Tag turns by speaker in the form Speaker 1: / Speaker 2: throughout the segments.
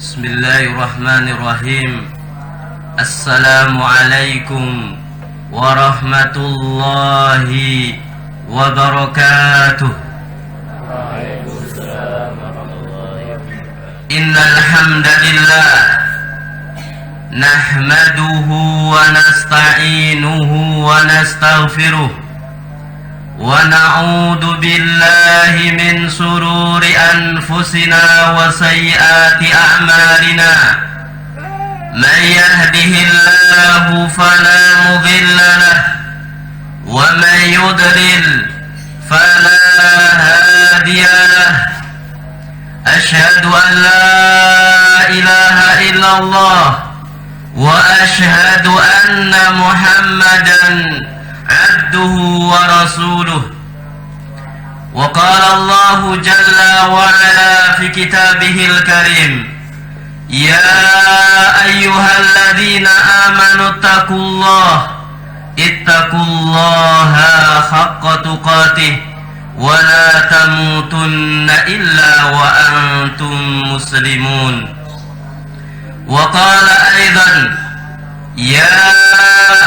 Speaker 1: Bismillahirrahmanirrahim. Assalamualaikum warahmatullahi wabarakatuh. Innal hamdalillah nahmaduhu wa nasta'inuhu wa nastaghfiruh wa na'udzu billahi min sururi anfusina wa sayyiati a'malina. Man yahdihillahu fala mudilla lahu wa man yudlil fala hadiya lahu. Asyhadu an la ilaha illallah wa asyhadu anna Muhammadan abduhu wa rasuluh. Wa qala Allahu jalla wa ala fi kitabihil karim, ya ayyuhalladzina amanu ittaqullaha haqqa tuqatih wa la tamutunna illa wa antum muslimun. Wa qala aidan, ya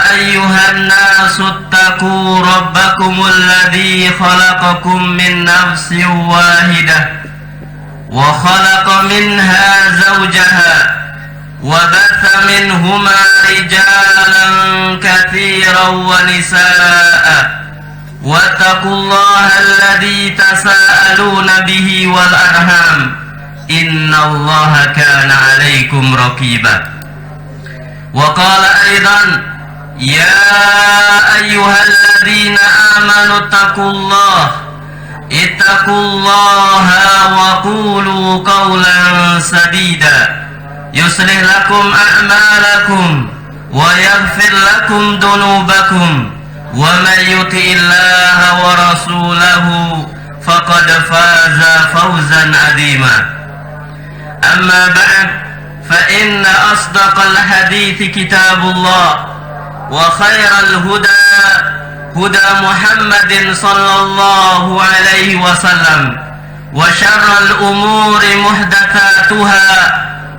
Speaker 1: ayyuhan nasu ittaqu rabbakumul ladzi khalaqakum min nafsin wahidah wa khalaqa minha zawjaha wa batha minhuma rijalan katsiran wa nisaa'a wattaqullaha alladzi tasaaluna bihi wal arham innallaha kana 'alaikum raqiba. Wa qala aidan, ya ayyuhalladzina amanu ittaqullaha wa qulu qawlan sadida yuslih lakum a'malakum wa yaghfir lakum dhunubakum wa man yuti'illaha wa rasulahu faqad faza fawzan 'azima. Amma ba'd, fa inna asdaqal hadithi kitabullah wa khairal huda huda Muhammadin sallallahu alaihi wasallam wa syarral umuri muhdatsatuha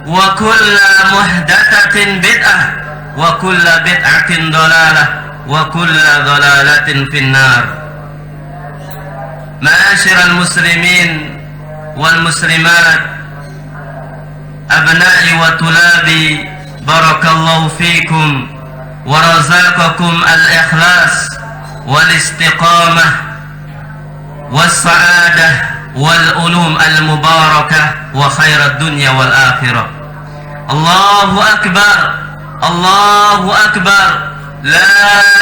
Speaker 1: wa kullu muhdatsatin bid'ah wa kullu bid'atin dhalalah wa kullu dhalalatin finnar. Ma'asyiral muslimin wal muslimat, abna'i wa tulabi, barakallahu fikum wa razaqakum al-ikhlas wal istiqamah was sa'adah wal ulum al-mubarakah wa khairad dunya wal akhirah. Allahu akbar, Allahu akbar, la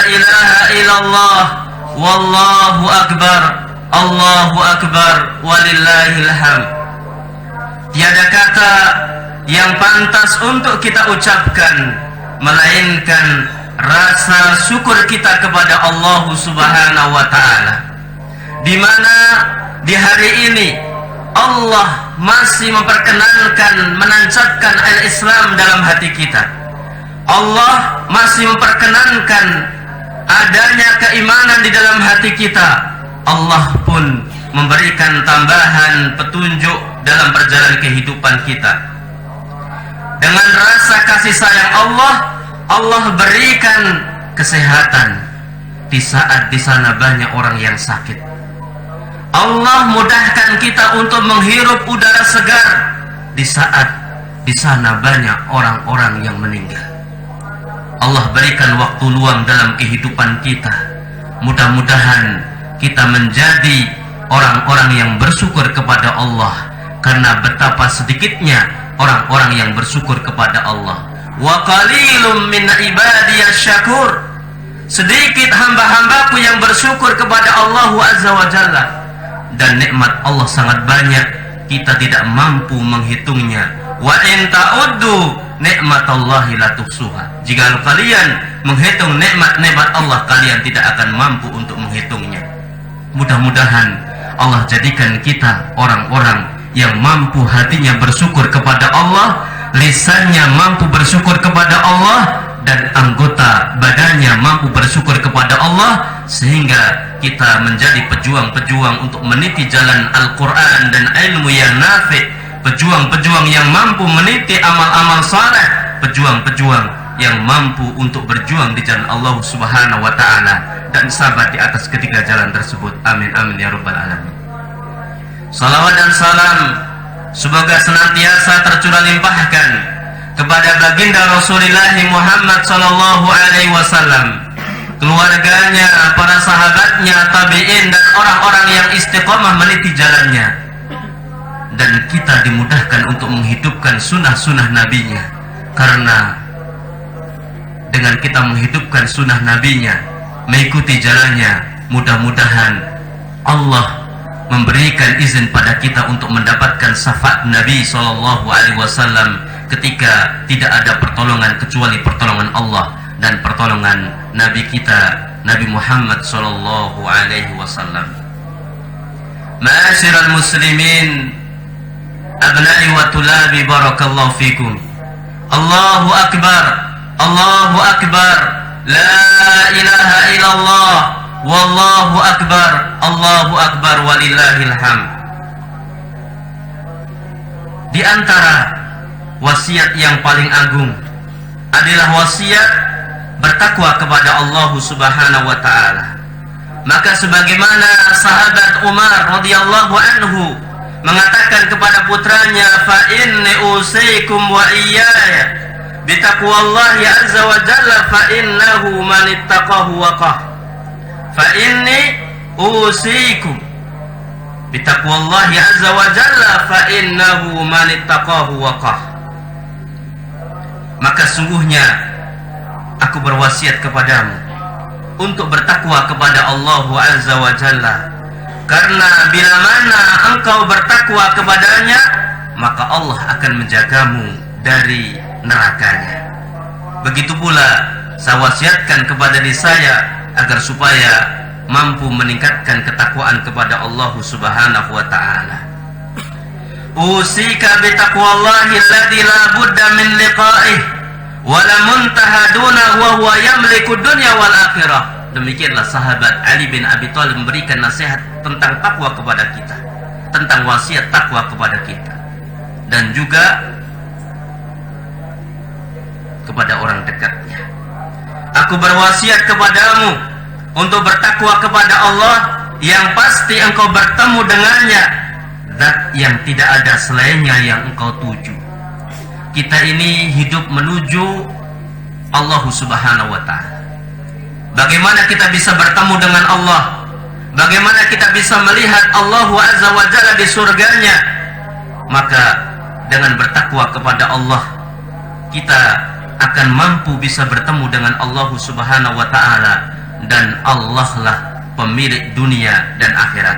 Speaker 1: ilaha illallah, wallahu akbar, Allahu akbar, walillahil hamd. Tiada kata yang pantas untuk kita ucapkan melainkan rasa syukur kita kepada Allah Subhanahu wa ta'ala, di mana di hari ini Allah masih memperkenankan menancapkan al-Islam dalam hati kita. Allah masih memperkenankan adanya keimanan di dalam hati kita. Allah pun memberikan tambahan petunjuk dalam perjalanan kehidupan kita. Dengan rasa kasih sayang Allah, Allah berikan kesehatan di saat di sana banyak orang yang sakit. Allah mudahkan kita untuk menghirup udara segar di saat di sana banyak orang-orang yang meninggal. Allah berikan waktu luang dalam kehidupan kita. Mudah-mudahan kita menjadi orang-orang yang bersyukur kepada Allah, karena betapa sedikitnya orang-orang yang bersyukur kepada Allah. Wa qalilum min ibadiyasy syakur, sedikit hamba-hambaku yang bersyukur kepada Allah Azza wa Jalla. Dan nikmat Allah sangat banyak, kita tidak mampu menghitungnya. Wa in ta'uddu nikmatallahi la tuhsuha, jika kalian menghitung nikmat-nikmat Allah, kalian tidak akan mampu untuk menghitungnya. Mudah-mudahan Allah jadikan kita orang-orang yang mampu hatinya bersyukur kepada Allah, lisannya mampu bersyukur kepada Allah, dan anggota badannya mampu bersyukur kepada Allah, sehingga kita menjadi pejuang-pejuang untuk meniti jalan Al-Quran dan ilmu yang nafi', pejuang-pejuang yang mampu meniti amal-amal saleh, pejuang-pejuang yang mampu untuk berjuang di jalan Allah Subhanahu wa taala dan sabar di atas ketiga jalan tersebut. Amin amin ya rabbal alamin. Salawat dan salam semoga senantiasa tercurah limpahkan kepada baginda Rasulullah Muhammad sallallahu alaihi wasallam, keluarganya, para sahabatnya, tabi'in dan orang-orang yang istiqomah meniti jalannya, dan kita dimudahkan untuk menghidupkan sunnah-sunnah nabinya, karena dengan kita menghidupkan sunnah nabinya, mengikuti jalannya, mudah-mudahan Allah memberikan izin pada kita untuk mendapatkan syafaat Nabi sallallahu alaihi wasallam ketika tidak ada pertolongan kecuali pertolongan Allah dan pertolongan Nabi kita Nabi Muhammad sallallahu alaihi wasallam. Ma'asyiral muslimin, abna'i wa tulabi, barakallahu fikum. Allahu akbar, Allahu akbar, la ilaha illallah, wallahu akbar, Allahu akbar, walillahil hamd. Di antara wasiat yang paling agung adalah wasiat bertakwa kepada Allah Subhanahu wa taala. Maka sebagaimana sahabat Umar radhiyallahu anhu mengatakan kepada putranya, fa inni usikum wa iyaya bitaqwallahi azza wa jalla fa innahu man ittaqahu waqah. Fa inni usikum bitaqwallahi azza wa jalla fa innahu man ittaqahu waqah. Maka sungguhnya aku berwasiat kepadamu untuk bertakwa kepada Allah azza wa jalla, karena bila mana engkau bertakwa kepadanya, maka Allah akan menjagamu dari nerakanya. Begitu pula saya wasiatkan kepada diri saya agar supaya mampu meningkatkan ketakwaan kepada Allah Subhanahu wa taala. Usika bi taqwallahi alladzi la budda min liqa'ih wa la muntaha dunahu wa huwa yamliku dunya wal akhirah. Demikianlah sahabat Ali bin Abi Thalib memberikan nasihat tentang takwa kepada kita, tentang wasiat takwa kepada kita, dan juga kepada orang dekatnya. Aku berwasiat kepadamu untuk bertakwa kepada Allah yang pasti engkau bertemu dengannya, zat yang tidak ada selainnya yang engkau tuju. Kita ini hidup menuju Allah Subhanahu wa ta'ala. Bagaimana kita bisa bertemu dengan Allah? Bagaimana kita bisa melihat Allah azza wa jalla di surganya? Maka dengan bertakwa kepada Allah, kita akan mampu bisa bertemu dengan Allah Subhanahu wa ta'ala, dan Allah lah pemilik dunia dan akhirat.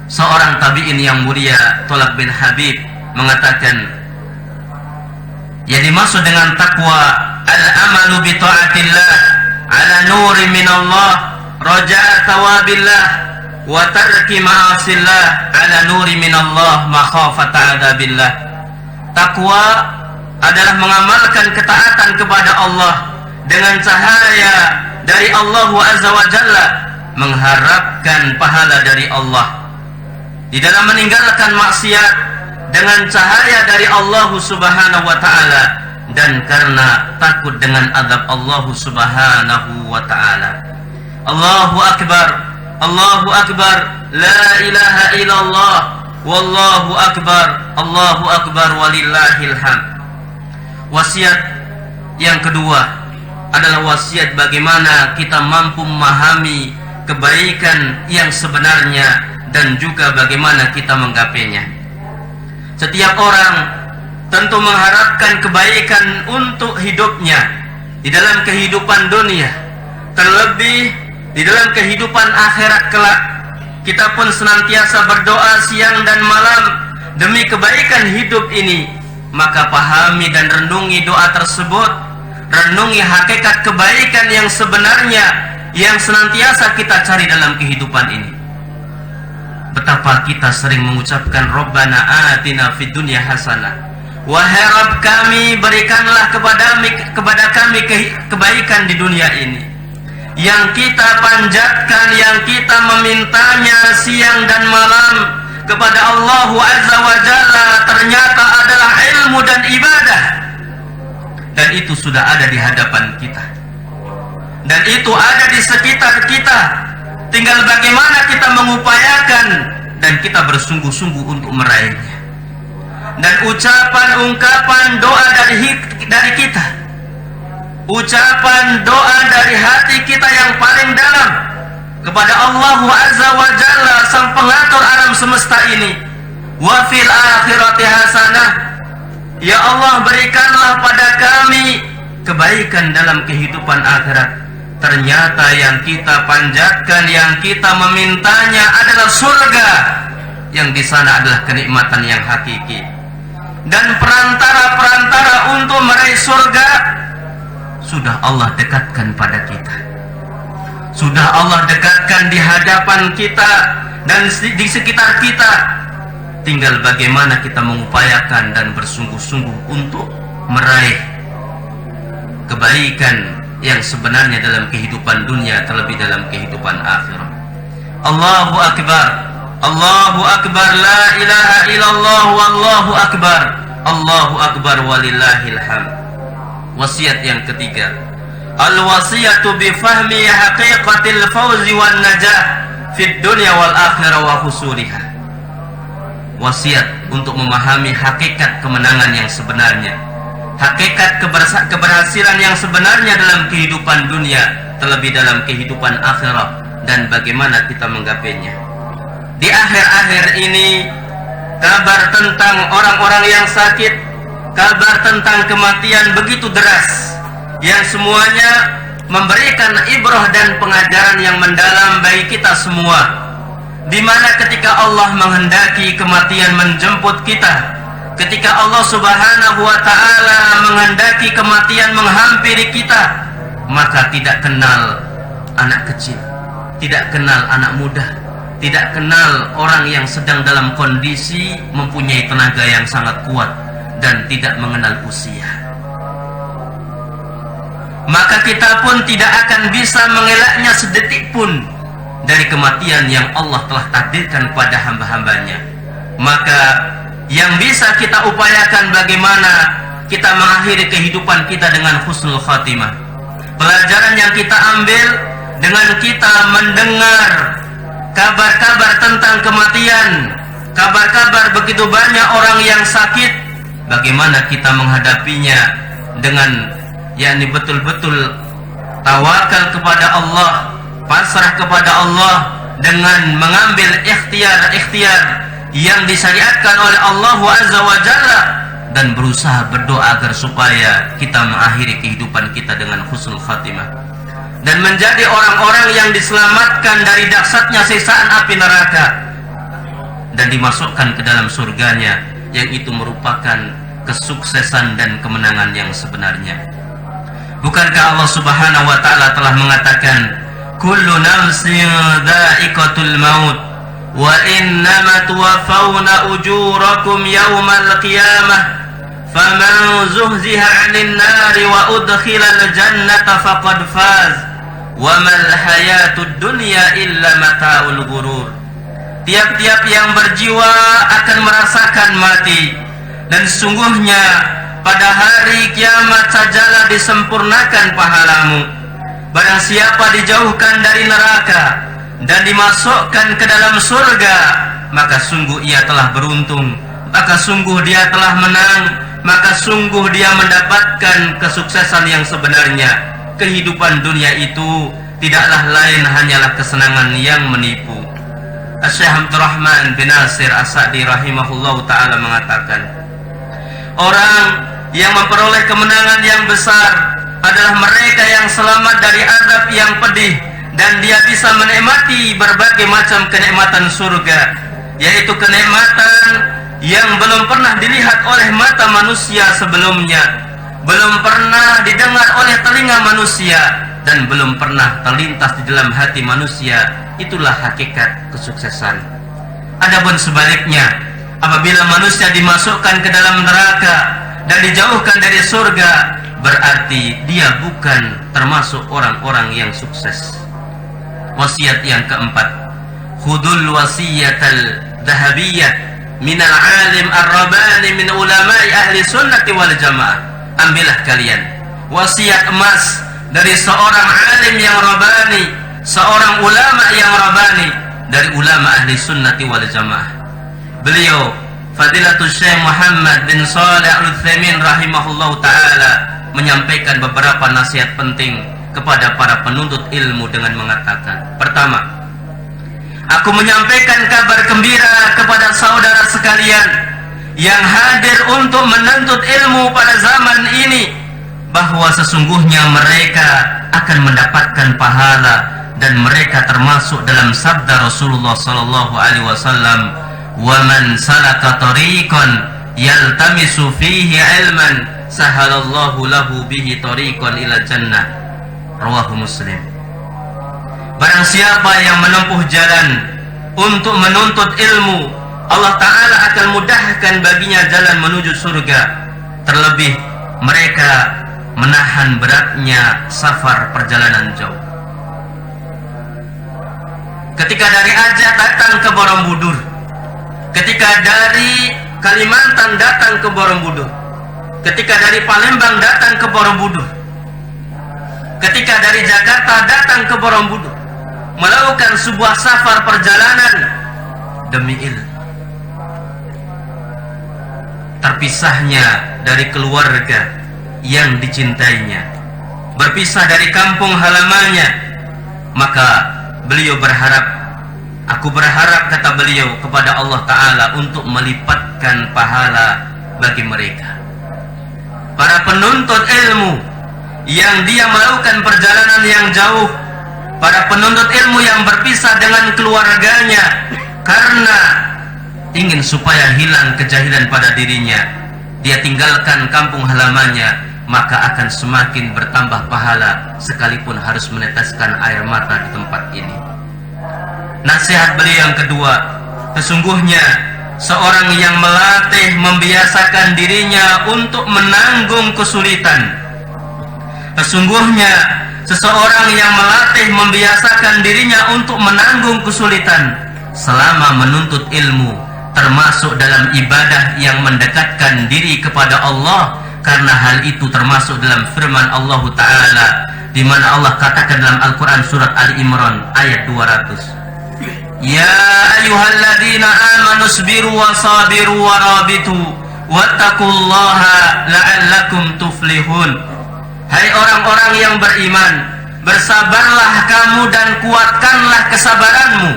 Speaker 1: Seorang tabi'in yang mulia, Thalab bin Habib, mengatakan, yang dimaksud dengan takwa al-amalu bi ta'atillah ala nuri minallah raja'a thawabillah wa tarki ma'asillah ala nuri minallah makhafata adabillah. Takwa adalah mengamalkan ketaatan kepada Allah dengan cahaya dari Allah azza wa jalla, mengharapkan pahala dari Allah, di dalam meninggalkan maksiat dengan cahaya dari Allah Subhanahu wa ta'ala, dan karena takut dengan azab Allah Subhanahu wa ta'ala. Allahu akbar, Allahu akbar, la ilaha illallah, wallahu akbar, Allahu akbar, walillahil hamd. Wasiat yang kedua adalah wasiat bagaimana kita mampu memahami kebaikan yang sebenarnya dan juga bagaimana kita menggapainya. Setiap orang tentu mengharapkan kebaikan untuk hidupnya di dalam kehidupan dunia, terlebih di dalam kehidupan akhirat kelak. Kita pun senantiasa berdoa siang dan malam demi kebaikan hidup ini. Maka pahami dan renungi doa tersebut, renungi hakikat kebaikan yang sebenarnya yang senantiasa kita cari dalam kehidupan ini. Betapa kita sering mengucapkan Rabbana atina fid dunya hasanah, wahai Rabb kami, berikanlah kepada kami kebaikan di dunia ini. Yang kita panjatkan, yang kita memintanya siang dan malam kepada Allah Azza wa Jalla ternyata adalah ilmu dan ibadah, dan itu sudah ada di hadapan kita, dan itu ada di sekitar kita. Tinggal bagaimana kita mengupayakan dan kita bersungguh-sungguh untuk meraihnya. Dan ucapan, ungkapan, doa dari kita, ucapan doa dari hati kita yang paling dalam kepada Allah Azza wa Jalla, sang pengatur alam semesta ini. Wa fil akhirati hasanah, ya Allah, berikanlah pada kami kebaikan dalam kehidupan akhirat. Ternyata yang kita panjatkan, yang kita memintanya adalah surga, yang di sana adalah kenikmatan yang hakiki. Dan perantara-perantara untuk meraih surga sudah Allah dekatkan pada kita, sudah Allah dekatkan di hadapan kita dan di sekitar kita. Tinggal bagaimana kita mengupayakan dan bersungguh-sungguh untuk meraih kebaikan yang sebenarnya dalam kehidupan dunia, terlebih dalam kehidupan akhirat. Allahu Akbar, Allahu Akbar, la ilaha illallah, wallahu akbar, Allahu Akbar, walillahil hamd. Wasiat yang ketiga, al-wasiyatu bi fahmi haqiqatil fawzi wan najah fid dunya wal akhirah wa husuliha. Wasiat untuk memahami hakikat kemenangan yang sebenarnya, hakikat keberhasilan yang sebenarnya dalam kehidupan dunia, terlebih dalam kehidupan akhirat, dan bagaimana kita menggapainya. Di akhir-akhir ini, kabar tentang orang-orang yang sakit, kabar tentang kematian begitu deras, yang semuanya memberikan ibrah dan pengajaran yang mendalam bagi kita semua. Di mana ketika Allah menghendaki kematian menjemput kita, ketika Allah Subhanahu wa ta'ala menghendaki kematian menghampiri kita, maka tidak kenal anak kecil, tidak kenal anak muda, tidak kenal orang yang sedang dalam kondisi mempunyai tenaga yang sangat kuat, dan tidak mengenal usia. Maka kita pun tidak akan bisa mengelaknya sedetik pun dari kematian yang Allah telah takdirkan pada hamba-hambanya. Maka yang bisa kita upayakan bagaimana kita mengakhiri kehidupan kita dengan husnul khatimah. Pelajaran yang kita ambil dengan kita mendengar kabar-kabar tentang kematian, kabar-kabar begitu banyak orang yang sakit, bagaimana kita menghadapinya dengan yakni betul-betul tawakal kepada Allah, pasrah kepada Allah, dengan mengambil ikhtiar-ikhtiar yang disyariatkan oleh Allah Azza wa Jalla, dan berusaha berdoa agar supaya kita mengakhiri kehidupan kita dengan husnul khatimah dan menjadi orang-orang yang diselamatkan dari dahsyatnya siksaan api neraka dan dimasukkan ke dalam surganya, yang itu merupakan kesuksesan dan kemenangan yang sebenarnya. Bukankah Allah Subhanahu wa ta'ala telah mengatakan, kullu nafsin dha'iqatul maut wa innama tuwaffawna ujurakum yawmal qiyamah faman zuhziha 'anil nari wa udkhilal jannata faqad faz wa mal hayatud dunya illa mata'ul ghurur. Tiap-tiap yang berjiwa akan merasakan mati, dan sungguhnya pada hari kiamat sajalah disempurnakan pahalamu. Barang siapa dijauhkan dari neraka dan dimasukkan ke dalam surga, maka sungguh ia telah beruntung, maka sungguh dia telah menang, maka sungguh dia mendapatkan kesuksesan yang sebenarnya. Kehidupan dunia itu tidaklah lain hanyalah kesenangan yang menipu. Syekh Abdurrahman bin Nasir As-Sa'di rahimahullahu ta'ala mengatakan, orang yang memperoleh kemenangan yang besar adalah mereka yang selamat dari azab yang pedih, dan dia bisa menikmati berbagai macam kenikmatan surga, yaitu kenikmatan yang belum pernah dilihat oleh mata manusia sebelumnya, belum pernah didengar oleh telinga manusia, dan belum pernah terlintas di dalam hati manusia. Itulah hakikat kesuksesan. Adapun sebaliknya, apabila manusia dimasukkan ke dalam neraka dan dijauhkan dari surga, berarti dia bukan termasuk orang-orang yang sukses. Wasiat yang keempat, khudul wasiyatal dhahabiyyah minal alim ar-rabbani min ulama'i ahli sunnati wal jamaah. Ambillah kalian wasiat emas dari seorang alim yang rabbani, seorang ulama yang rabbani, dari ulama ahli sunnati wal jamaah. Beliau Fadilatul Syekh Muhammad bin Shalih Al-Utsaimin rahimahullahu ta'ala menyampaikan beberapa nasihat penting kepada para penuntut ilmu dengan mengatakan, pertama, aku menyampaikan kabar gembira kepada saudara sekalian yang hadir untuk menuntut ilmu pada zaman ini, bahwa sesungguhnya mereka akan mendapatkan pahala dan mereka termasuk dalam sabda Rasulullah sallallahu alaihi wasallam, "Wa man salaka tariqan yaltamisu fihi ilman sahalallahu lahu bihi tariqan ila jannah." Rawahu Muslim. Barang siapa yang menempuh jalan untuk menuntut ilmu, Allah Ta'ala akan mudahkan baginya jalan menuju surga. Terlebih mereka menahan beratnya safar perjalanan jauh. Ketika dari Aceh datang ke Borobudur, ketika dari Kalimantan datang ke Borobudur, ketika dari Palembang datang ke Borobudur, ketika dari Jakarta datang ke Borobudur, melakukan sebuah safar perjalanan demi ilmu. Terpisahnya dari keluarga yang dicintainya, berpisah dari kampung halamannya, maka beliau berharap, aku berharap, kata beliau, kepada Allah Ta'ala untuk melipatkan pahala bagi mereka. Para penuntut ilmu yang dia melakukan perjalanan yang jauh, para penuntut ilmu yang berpisah dengan keluarganya karena ingin supaya hilang kejahilan pada dirinya, dia tinggalkan kampung halamannya, maka akan semakin bertambah pahala sekalipun harus meneteskan air mata di tempat ini. Nasihat beliau yang kedua, sesungguhnya seorang yang melatih membiasakan dirinya untuk menanggung kesulitan, sesungguhnya seseorang yang melatih membiasakan dirinya untuk menanggung kesulitan selama menuntut ilmu, termasuk dalam ibadah yang mendekatkan diri kepada Allah, karena hal itu termasuk dalam firman Allah Ta'ala, di mana Allah katakan dalam Al-Quran surat Ali Imran ayat 200, "Ya ayyuhalladzina amanu sabiru wa sabiru wa rabitu wattaqullaha la'allakum tuflihun." Hai orang-orang yang beriman, bersabarlah kamu dan kuatkanlah kesabaranmu.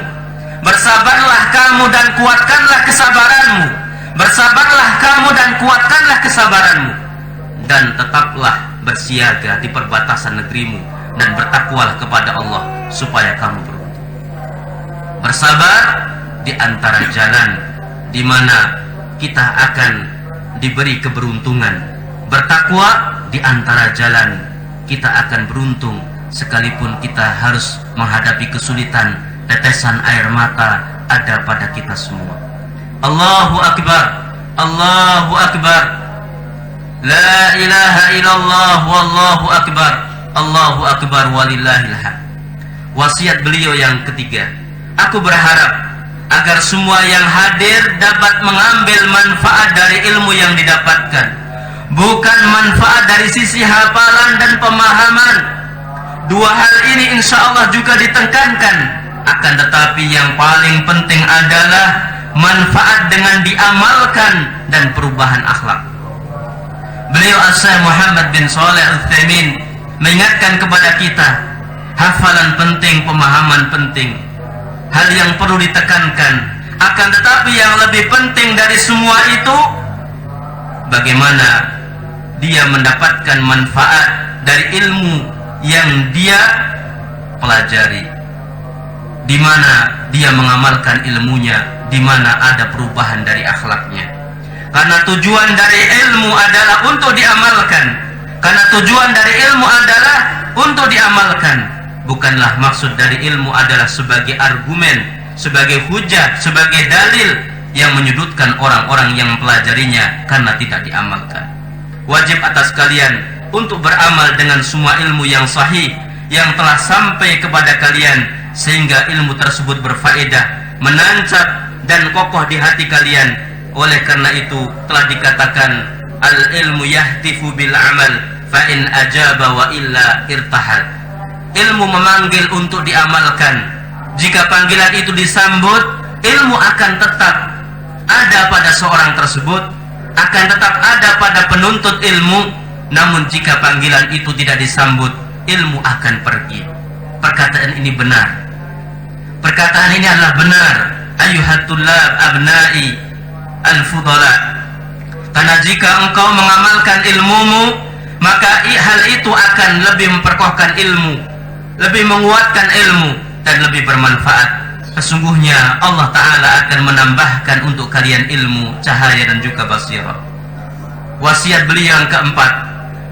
Speaker 1: Bersabarlah kamu dan kuatkanlah kesabaranmu. Bersabarlah kamu dan kuatkanlah kesabaranmu. Dan tetaplah bersiaga di perbatasan negerimu, dan bertakwalah kepada Allah supaya kamu beruntung. Bersabar di antara jalan di mana kita akan diberi keberuntungan. Bertakwa di antara jalan kita akan beruntung sekalipun kita harus menghadapi kesulitan. Tetesan air mata ada pada kita semua. Allahu Akbar, Allahu Akbar, la ilaha illallah, wallahu akbar, Allahu Akbar, walillahil hamd. Wasiat beliau yang ketiga, aku berharap agar semua yang hadir dapat mengambil manfaat dari ilmu yang didapatkan, bukan manfaat dari sisi hafalan dan pemahaman. Dua hal ini insya Allah juga ditekankan. Akan tetapi yang paling penting adalah manfaat dengan diamalkan dan perubahan akhlak. Beliau Syekh Muhammad bin Shalih Al-Utsaimin mengingatkan kepada kita, hafalan penting, pemahaman penting, hal yang perlu ditekankan. Akan tetapi yang lebih penting dari semua itu, bagaimana dia mendapatkan manfaat dari ilmu yang dia pelajari, di mana dia mengamalkan ilmunya, di mana ada perubahan dari akhlaknya. Karena tujuan dari ilmu adalah untuk diamalkan. Karena tujuan dari ilmu adalah untuk diamalkan. Bukanlah maksud dari ilmu adalah sebagai argumen, sebagai hujah, sebagai dalil yang menyudutkan orang-orang yang mempelajarinya karena tidak diamalkan. Wajib atas kalian untuk beramal dengan semua ilmu yang sahih yang telah sampai kepada kalian, sehingga ilmu tersebut berfaedah, menancap dan kokoh di hati kalian. Oleh karena itu telah dikatakan al-ilmu yahtifu bil amal fa in ajaba wa illa irtahal. Ilmu memanggil untuk diamalkan. Jika panggilan itu disambut, ilmu akan tetap ada pada seorang tersebut, akan tetap ada pada penuntut ilmu. Namun jika panggilan itu tidak disambut, ilmu akan pergi. Perkataan ini benar. Perkataan ini adalah benar. Ayuhat tullab abnai al-fudala. Karena jika engkau mengamalkan ilmumu, maka hal itu akan lebih memperkokohkan ilmu, lebih menguatkan ilmu, dan lebih bermanfaat. Sesungguhnya Allah Ta'ala akan menambahkan untuk kalian ilmu, cahaya, dan juga basirah. Wasiat beliau yang keempat,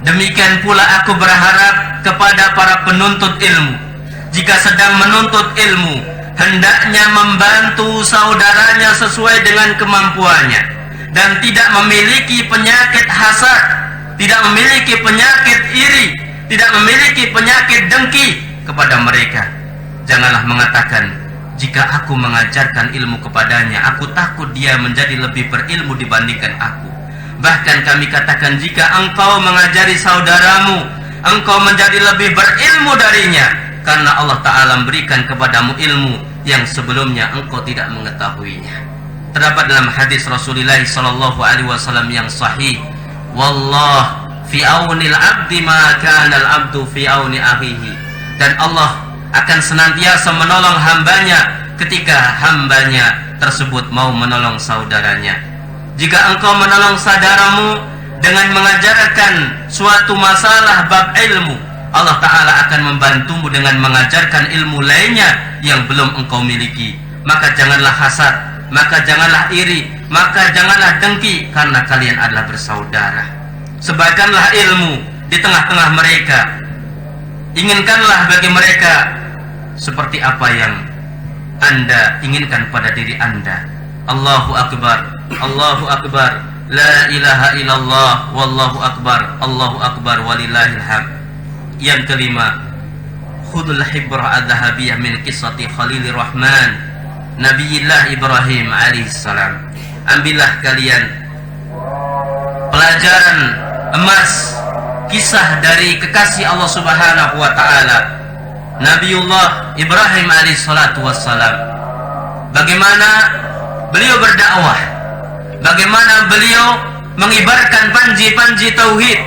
Speaker 1: demikian pula aku berharap kepada para penuntut ilmu, jika sedang menuntut ilmu, hendaknya membantu saudaranya sesuai dengan kemampuannya, dan tidak memiliki penyakit hasad, tidak memiliki penyakit iri, tidak memiliki penyakit dengki kepada mereka. Janganlah mengatakan, jika aku mengajarkan ilmu kepadanya, aku takut dia menjadi lebih berilmu dibandingkan aku. Bahkan kami katakan, jika engkau mengajari saudaramu, engkau menjadi lebih berilmu darinya, karena Allah Ta'ala memberikan kepadamu ilmu yang sebelumnya engkau tidak mengetahuinya. Terdapat dalam hadis Rasulullah SAW yang sahih, wallah fi aunil abdi ma kana al abdu fi auni akhihi. Dan Allah akan senantiasa menolong hambanya ketika hambanya tersebut mau menolong saudaranya. Jika engkau menolong saudaramu dengan mengajarkan suatu masalah bab ilmu, Allah Ta'ala akan membantumu dengan mengajarkan ilmu lainnya yang belum engkau miliki. Maka janganlah hasad, maka janganlah iri, maka janganlah dengki, karena kalian adalah bersaudara. Sebarkanlah ilmu di tengah-tengah mereka. Inginkanlah bagi mereka seperti apa yang Anda inginkan pada diri Anda. Allahu Akbar, Allahu Akbar, la ilaha illallah, wallahu akbar, Allahu Akbar, walillahil hamd. Yang kelima, khudul hibrah adz-dzahabiyah min qissati Khalilur Rahman Nabiyillah Ibrahim alaihissalam. Ambillah kalian pelajaran emas, kisah dari kekasih Allah Subhanahu wa Ta'ala, Nabiullah Ibrahim alaihissalatu wassalam. Bagaimana beliau berdakwah, bagaimana beliau mengibarkan panji-panji tauhid,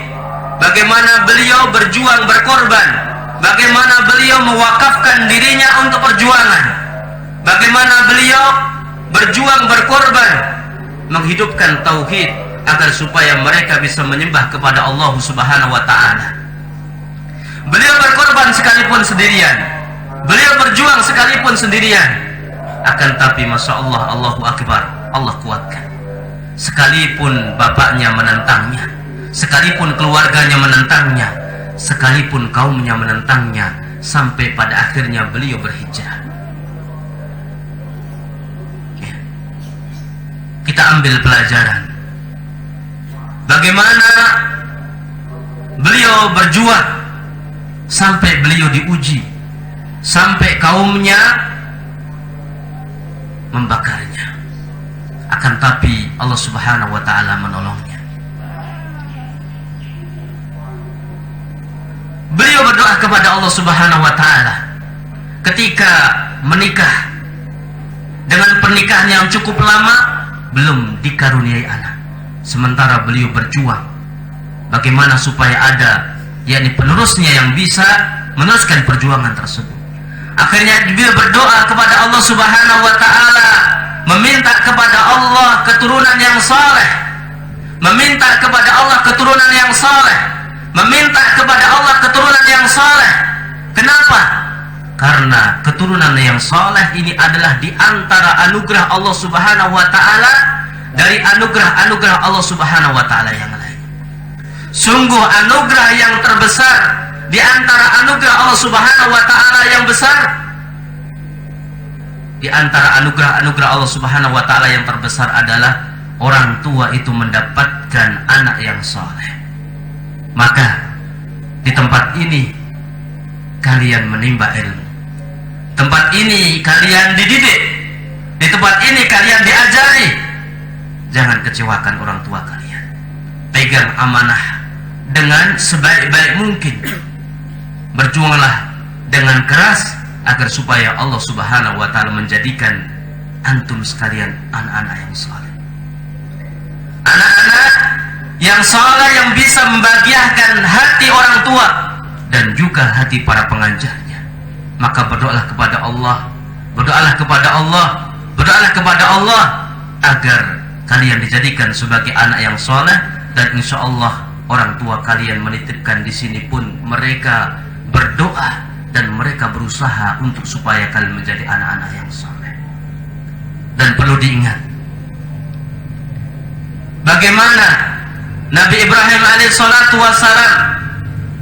Speaker 1: bagaimana beliau berjuang berkorban, bagaimana beliau mewakafkan dirinya untuk perjuangan, bagaimana beliau berjuang berkorban menghidupkan tauhid agar supaya mereka bisa menyembah kepada Allah Subhanahu wa Ta'ala. Beliau berkorban sekalipun sendirian, beliau berjuang sekalipun sendirian. Akan tapi Masya Allah, Allahu Akbar, Allah kuatkan. Sekalipun bapaknya menentangnya, sekalipun keluarganya menentangnya, sekalipun kaumnya menentangnya, sampai pada akhirnya beliau berhijrah. Ya. Kita ambil pelajaran bagaimana beliau berjuang sampai beliau diuji, sampai kaumnya membakarnya. Akan tapi Allah Subhanahu wa Ta'ala menolongnya. Beliau berdoa kepada Allah Subhanahu wa Ta'ala ketika menikah, dengan pernikahan yang cukup lama belum dikaruniai anak, sementara beliau berjuang bagaimana supaya ada, yakni penerusnya yang bisa meneruskan perjuangan tersebut. Akhirnya beliau berdoa kepada Allah Subhanahu wa Ta'ala, meminta kepada Allah keturunan yang saleh, meminta kepada Allah keturunan yang saleh, meminta kepada Allah keturunan yang saleh. Kenapa? Karena keturunan yang saleh ini adalah di antara anugerah Allah Subhanahu wa Ta'ala, dari anugerah-anugerah Allah Subhanahu wa Ta'ala yang lain. Sungguh anugerah yang terbesar di antara anugerah Allah Subhanahu wa Ta'ala yang besar, di antara anugerah-anugerah Allah Subhanahu wa Ta'ala yang terbesar adalah orang tua itu mendapatkan anak yang saleh. Maka di tempat ini kalian menimba ilmu, tempat ini kalian dididik, di tempat ini kalian diajari, jangan kecewakan orang tua kalian. Pegang amanah dengan sebaik-baik mungkin. Berjuanglah dengan keras agar supaya Allah Subhanahu wa taala menjadikan antum sekalian anak-anak yang saleh. Anak-anak yang saleh yang bisa membahagiakan hati orang tua dan juga hati para pengajarnya. Maka berdoalah kepada Allah, berdoalah kepada Allah, berdoalah kepada Allah agar kalian dijadikan sebagai anak yang saleh, dan insya Allah orang tua kalian menitipkan di sini pun mereka berdoa dan mereka berusaha untuk supaya kalian menjadi anak-anak yang saleh. Dan perlu diingat bagaimana Nabi Ibrahim alaihissalatu wassalam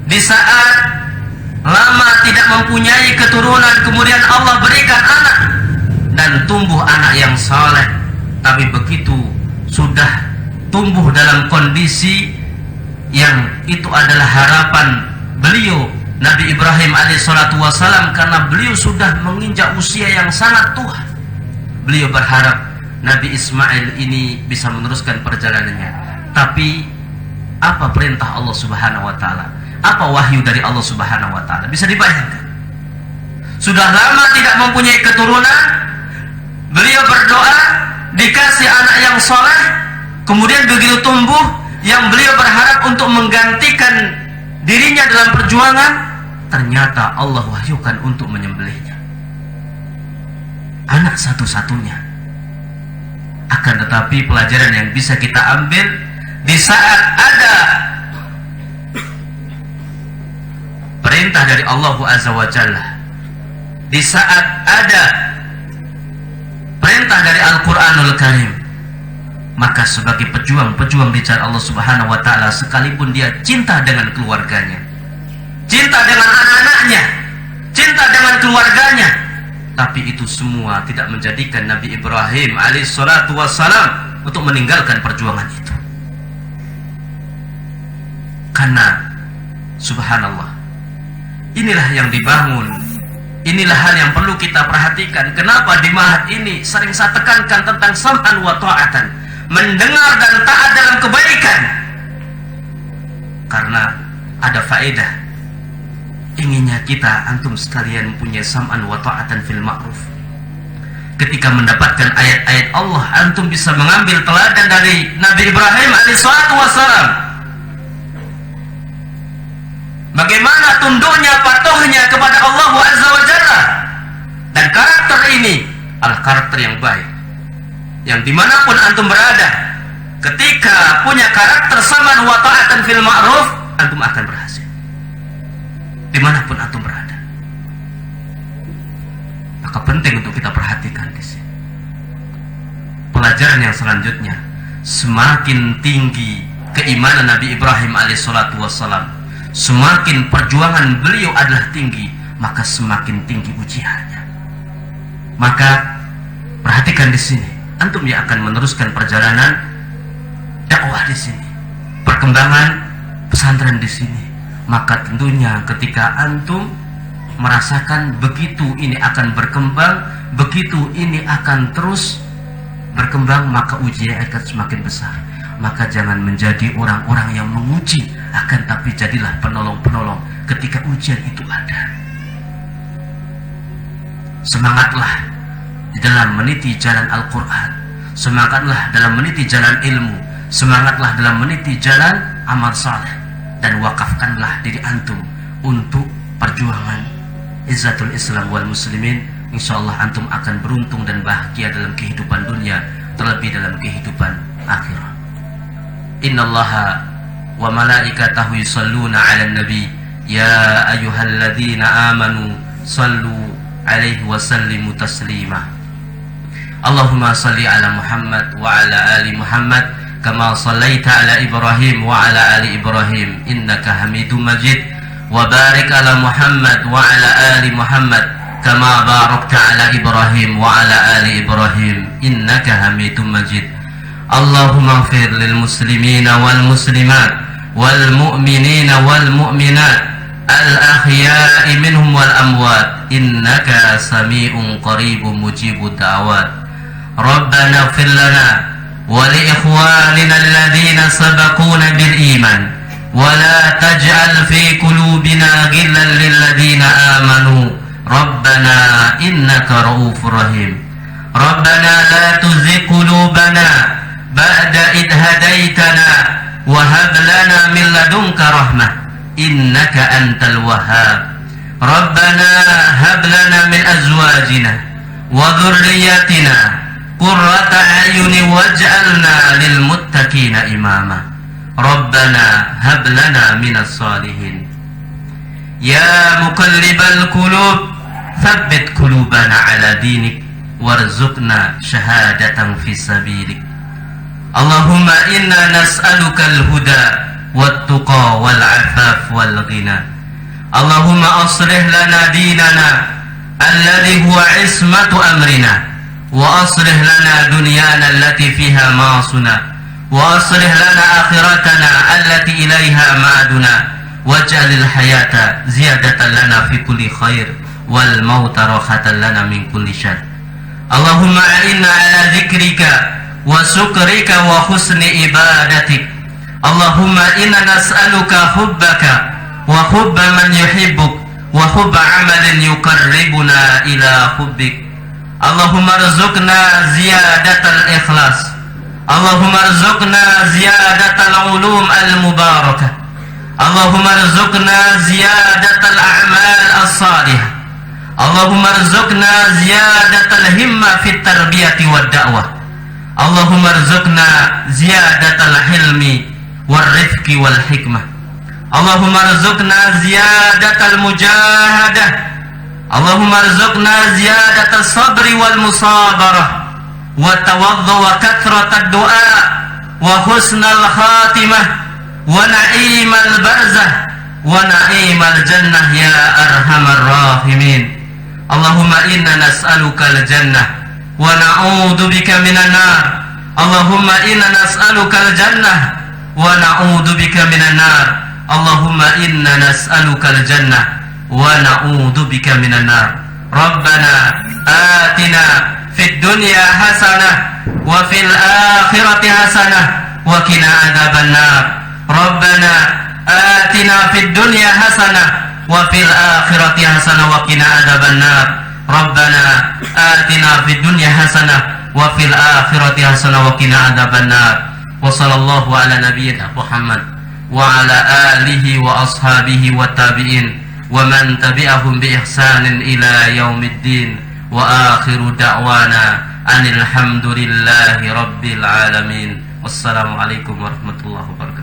Speaker 1: di saat lama tidak mempunyai keturunan, kemudian Allah berikan anak dan tumbuh anak yang saleh. Tapi begitu sudah tumbuh dalam kondisi yang itu adalah harapan beliau Nabi Ibrahim alaihissalatu wassalam, karena beliau sudah menginjak usia yang sangat tua. Beliau berharap Nabi Ismail ini bisa meneruskan perjalanannya. Tapi apa perintah Allah Subhanahu wa taala? Apa wahyu dari Allah Subhanahu wa taala? Bisa dibayangkan. Sudah lama tidak mempunyai keturunan, beliau berdoa dikasih anak yang soleh, kemudian begitu tumbuh, yang beliau berharap untuk menggantikan dirinya dalam perjuangan, ternyata Allah wahyukan untuk menyembelihnya. Anak satu-satunya. Akan tetapi pelajaran yang bisa kita ambil di saat ada perintah dari Allah Azza wa Jalla, di saat ada perintah dari Al-Quranul Karim, maka sebagai pejuang di jalan Allah Subhanahu wa taala, sekalipun dia cinta dengan keluarganya, cinta dengan anak-anaknya, cinta dengan keluarganya, tapi itu semua tidak menjadikan Nabi Ibrahim alaihissalatu wassalam untuk meninggalkan perjuangan itu. Karena subhanallah, inilah yang dibangun, inilah hal yang perlu kita perhatikan. Kenapa di Ma'had ini sering saya tekankan tentang sam'an wa ta'atan, mendengar dan taat dalam kebaikan? Karena ada faedah. Inginnya kita antum sekalian punya sam'an wa ta'atan fil ma'ruf. Ketika mendapatkan ayat-ayat Allah, antum bisa mengambil teladan dari Nabi Ibrahim alaihissalatu wassalam. Bagaimana tunduknya, patuhnya kepada Allah Azza wa Jalla. Dan karakter ini adalah karakter yang baik, yang dimanapun antum berada, ketika punya karakter sam'an wa ta'atan fil ma'ruf, antum akan berhasil dimanapun antum berada. Maka penting untuk kita perhatikan di sini. Pelajaran yang selanjutnya, semakin tinggi keimanan Nabi Ibrahim alaihissalatu wassalam, semakin perjuangan beliau adalah tinggi, maka semakin tinggi ujiannya. Maka perhatikan di sini, antum yang akan meneruskan perjalanan dakwah di sini, perkembangan pesantren di sini. Maka tentunya ketika antum merasakan begitu ini akan berkembang, begitu ini akan terus berkembang, maka ujian akan semakin besar. Maka jangan menjadi orang-orang yang menguji, akan tapi jadilah penolong-penolong ketika ujian itu ada. Semangatlah di dalam meniti jalan Al-Quran, semangatlah dalam meniti jalan ilmu, semangatlah dalam meniti jalan amal saleh, dan wakafkanlah diri antum untuk perjuangan izzatul Islam wal muslimin. Insyaallah antum akan beruntung dan bahagia dalam kehidupan dunia, terlebih dalam kehidupan akhirah. Innallaha wa malaikatahu yusalluna 'alan nabi ya ayyuhalladzina amanu sallu 'alaihi wa sallimu taslima. Allahumma salli ala Muhammad wa ala ali Muhammad kama sallaita ala Ibrahim wa ala ali Ibrahim innaka Hamidum Majid, wa barik ala Muhammad wa ala ali Muhammad kama barakta ala Ibrahim wa ala ali Ibrahim innaka Hamidum Majid. Allahumma ighfir lil muslimina wal muslimat wal mu'minina wal mu'minat al ahya'i minhum wal amwat innaka sami'un qaribun mujibud da'awat. ربنا اغفر لنا ولإخواننا الذين سبقونا بالإيمان ولا تجعل في قلوبنا غلا للذين آمنوا ربنا إنك رؤوف رحيم ربنا لا تزغ قلوبنا بعد إذ هديتنا وهب لنا من لدنك رحمة إنك أنت الوهاب ربنا هب لنا من أزواجنا وذرياتنا قرة أعين واجعلنا للمتقين إماما ربنا هب لنا من الصالحين يا مقلب القلوب ثبت قلوبنا على دينك وارزقنا شهادة في سبيلك اللهم إنا نسألك الهدى والتقى والعفاف والغنى اللهم أصلح لنا ديننا الذي هو عصمة أمرنا وأصلح لنا دنيانا التي فيها معاصنا وأصلح لنا آخرتنا التي إليها معادنا واجعل الحياة زيادة لنا في كل خير والموت راحة لنا من كل شر اللهم أعنا على ذكرك وشكرك وحسن عبادتك اللهم إنا نسألك حبك وحب من يحبك وحب عمل يقربنا إلى حبك اللهم ارزقنا زيادة الإخلاص اللهم ارزقنا زيادة العلوم المباركة اللهم ارزقنا زيادة الأعمال الصالحة اللهم ارزقنا زيادة الهمة في التربية والدعوة اللهم ارزقنا زيادة الحلم والرفق والحكمة اللهم ارزقنا زيادة المجاهدة اللهم ارزقنا زيادة الصبر والمصابرة والتوضؤ وكثرة الدعاء وحسن الخاتمة ونعيم البرزة ونعيم الجنة يا أرحم الراحمين اللهم إنا نسألك الجنة ونعوذ بك من النار اللهم إنا نسألك الجنة ونعوذ بك من النار اللهم إنا نسألك الجنة ونعوذ بك من النار ربنا آتنا في الدنيا حسنة وفي الآخرة حسنة وقنا عذاب النار ربنا آتنا في الدنيا حسنة وفي الآخرة حسنة وقنا عذاب النار ربنا آتنا في الدنيا حسنة وفي الآخرة حسنة وقنا عذاب النار وصلى الله على نبينا محمد وعلى آله وأصحابه والتابعين ومن تبعهم بإحسان إلى يوم الدين وآخر دعوانا أن الحمد لله رب العالمين والسلام عليكم ورحمة الله وبركاته.